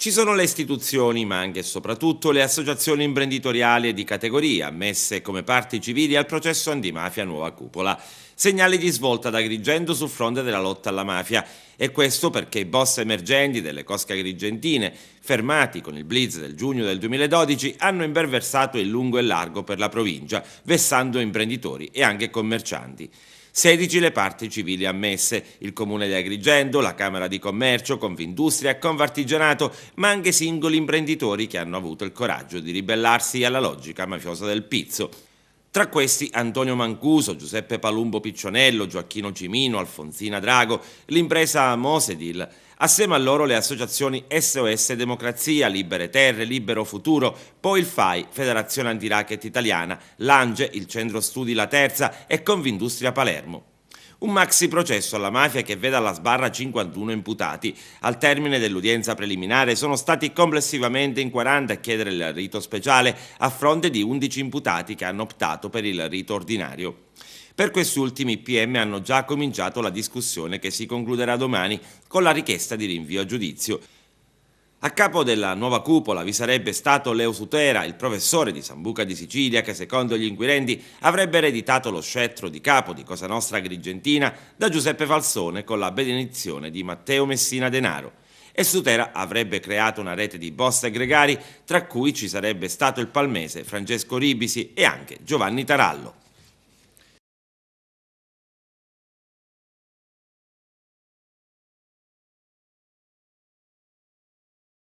Ci sono le istituzioni, ma anche e soprattutto le associazioni imprenditoriali e di categoria, ammesse come parti civili al processo antimafia Nuova Cupola. Segnali di svolta ad Agrigento sul fronte della lotta alla mafia. E questo perché i boss emergenti delle cosche agrigentine, fermati con il blitz del giugno del 2012, hanno imperversato in lungo e largo per la provincia, vessando imprenditori e anche commercianti. 16 le parti civili ammesse, il Comune di Agrigento, la Camera di Commercio, Confindustria e Confartigianato, ma anche singoli imprenditori che hanno avuto il coraggio di ribellarsi alla logica mafiosa del pizzo. Tra questi Antonio Mancuso, Giuseppe Palumbo Piccionello, Gioacchino Cimino, Alfonsina Drago, l'impresa Mosedil. Assieme a loro le associazioni SOS Democrazia, Libere Terre, Libero Futuro, poi il FAI, Federazione Antiracket Italiana, l'ANGE, il Centro Studi La Terza e Confindustria Palermo. Un maxi processo alla mafia che vede alla sbarra 51 imputati. Al termine dell'udienza preliminare sono stati complessivamente in 40 a chiedere il rito speciale a fronte di 11 imputati che hanno optato per il rito ordinario. Per questi ultimi i PM hanno già cominciato la discussione che si concluderà domani con la richiesta di rinvio a giudizio. A capo della nuova cupola vi sarebbe stato Leo Sutera, il professore di Sambuca di Sicilia che secondo gli inquirenti avrebbe ereditato lo scettro di capo di Cosa Nostra Agrigentina da Giuseppe Falsone con la benedizione di Matteo Messina Denaro. E Sutera avrebbe creato una rete di boss e gregari tra cui ci sarebbe stato il palmese Francesco Ribisi e anche Giovanni Tarallo.